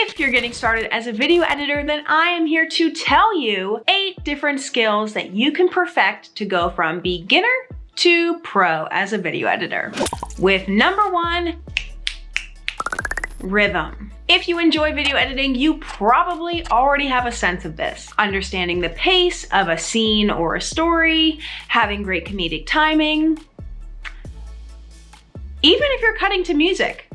If you're getting started as a video editor, then I am here to tell you 8 different skills that you can perfect to go from beginner to pro as a video editor. With number 1, rhythm. If you enjoy video editing, you probably already have a sense of this. Understanding the pace of a scene or a story, having great comedic timing. Even if you're cutting to music.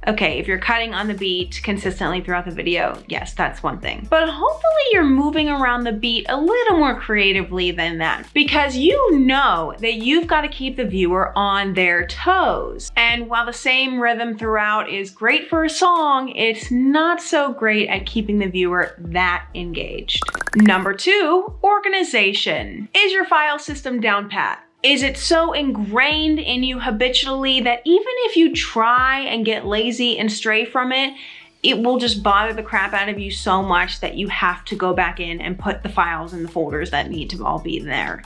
Okay, if you're cutting on the beat consistently throughout the video, yes, that's one thing. But hopefully you're moving around the beat a little more creatively than that, because you know that you've got to keep the viewer on their toes. And while the same rhythm throughout is great for a song, it's not so great at keeping the viewer that engaged. Number 2, organization. Is your file system down pat? Is it so ingrained in you habitually that even if you try and get lazy and stray from it, it will just bother the crap out of you so much that you have to go back in and put the files in the folders that need to all be there,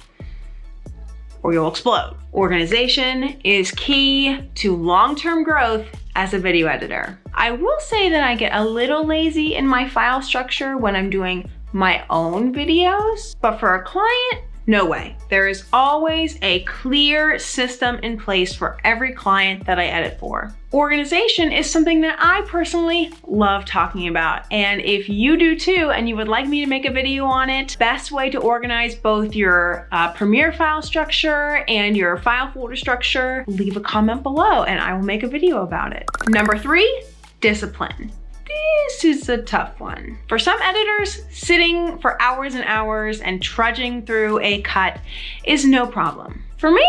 or you'll explode. Organization is key to long-term growth as a video editor. I will say that I get a little lazy in my file structure when I'm doing my own videos, but for a client, no way. There is always a clear system in place for every client that I edit for. Organization is something that I personally love talking about. And if you do too, and you would like me to make a video on it, best way to organize both your Premiere file structure and your file folder structure, leave a comment below and I will make a video about it. Number 3, discipline. This is a tough one. For some editors, sitting for hours and hours and trudging through a cut is no problem. For me,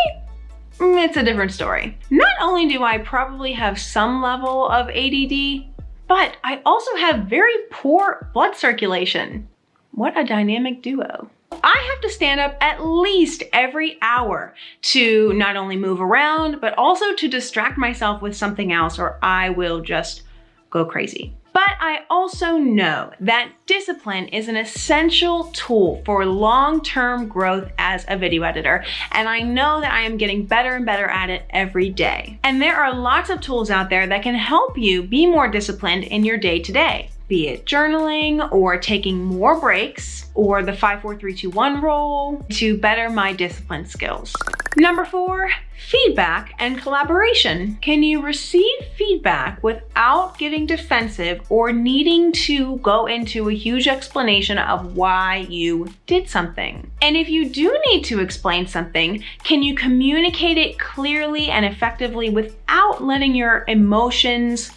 it's a different story. Not only do I probably have some level of ADD, but I also have very poor blood circulation. What a dynamic duo. I have to stand up at least every hour to not only move around, but also to distract myself with something else, or I will just go crazy. But I also know that discipline is an essential tool for long-term growth as a video editor, and I know that I am getting better and better at it every day. And there are lots of tools out there that can help you be more disciplined in your day-to-day. Be it journaling or taking more breaks or the 5-4-3-2-1 rule to better my discipline skills. Number 4, feedback and collaboration. Can you receive feedback without getting defensive or needing to go into a huge explanation of why you did something? And if you do need to explain something, can you communicate it clearly and effectively without letting your emotions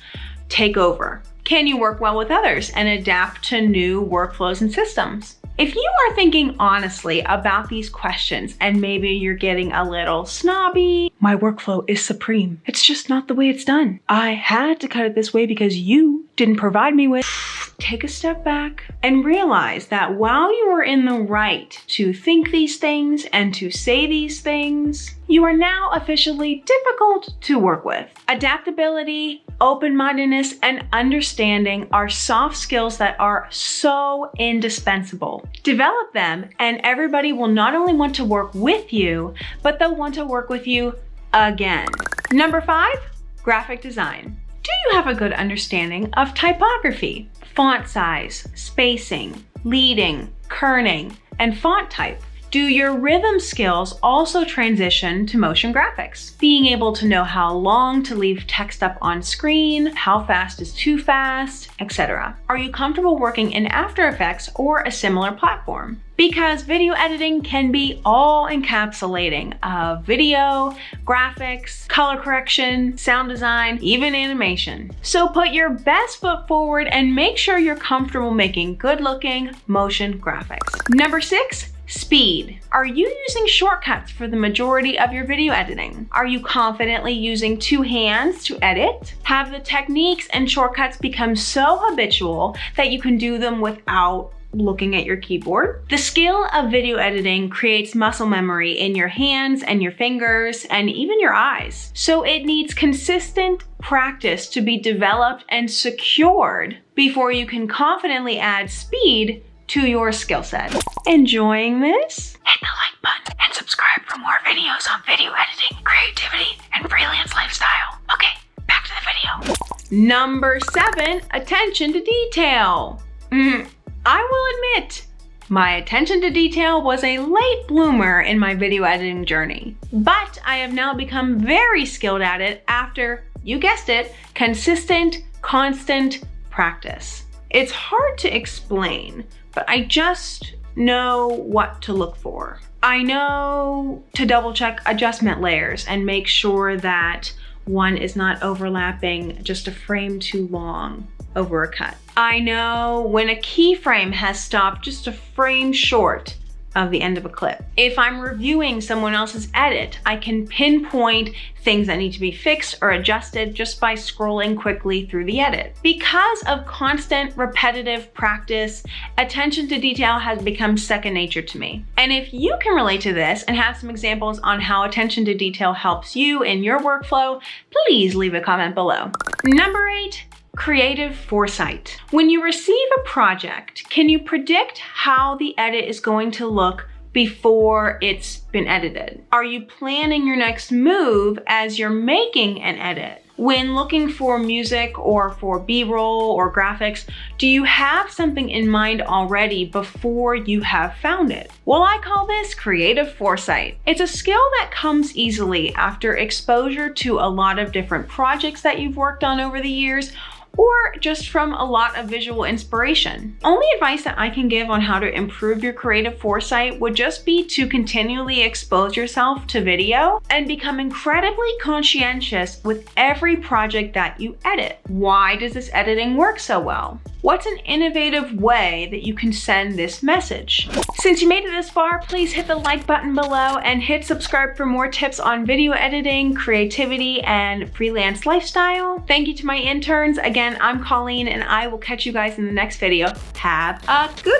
take over? Can you work well with others and adapt to new workflows and systems? If you are thinking honestly about these questions and maybe you're getting a little snobby, my workflow is supreme. It's just not the way it's done. I had to cut it this way because you didn't provide me with. Take a step back and realize that while you are in the right to think these things and to say these things, you are now officially difficult to work with. Adaptability, open-mindedness, and understanding are soft skills that are so indispensable. Develop them and everybody will not only want to work with you, but they'll want to work with you again. Number 5, graphic design. Do you have a good understanding of typography, font size, spacing, leading, kerning, and font type? Do your rhythm skills also transition to motion graphics? Being able to know how long to leave text up on screen, how fast is too fast, etc. Are you comfortable working in After Effects or a similar platform? Because video editing can be all encapsulating of video, graphics, color correction, sound design, even animation. So put your best foot forward and make sure you're comfortable making good-looking motion graphics. Number 6, speed. Are you using shortcuts for the majority of your video editing? Are you confidently using 2 hands to edit? Have the techniques and shortcuts become so habitual that you can do them without looking at your keyboard? The skill of video editing creates muscle memory in your hands and your fingers and even your eyes. So it needs consistent practice to be developed and secured before you can confidently add speed to your skill set. Enjoying this? Hit the like button and subscribe for more videos on video editing, creativity, and freelance lifestyle. Okay, back to to the video. Number 7, attention to detail. I will admit, my attention to detail was a late bloomer in my video editing journey, but I have now become very skilled at it after, you guessed it, consistent, constant practice. It's hard to explain, but I just know what to look for. I know to double check adjustment layers and make sure that one is not overlapping just a frame too long over a cut. I know when a keyframe has stopped just a frame short of the end of a clip. If I'm reviewing someone else's edit, I can pinpoint things that need to be fixed or adjusted just by scrolling quickly through the edit. Because of constant repetitive practice, attention to detail has become second nature to me. And if you can relate to this and have some examples on how attention to detail helps you in your workflow, please leave a comment below. Number 8, creative foresight. When you receive a project, can you predict how the edit is going to look before it's been edited? Are you planning your next move as you're making an edit? When looking for music or for B-roll or graphics, do you have something in mind already before you have found it? Well, I call this creative foresight. It's a skill that comes easily after exposure to a lot of different projects that you've worked on over the years, or just from a lot of visual inspiration. Only advice that I can give on how to improve your creative foresight would just be to continually expose yourself to video and become incredibly conscientious with every project that you edit. Why does this editing work so well? What's an innovative way that you can send this message? Since you made it this far, please hit the like button below and hit subscribe for more tips on video editing, creativity, and freelance lifestyle. Thank you to my interns. Again, I'm Colleen, and I will catch you guys in the next video. Have a good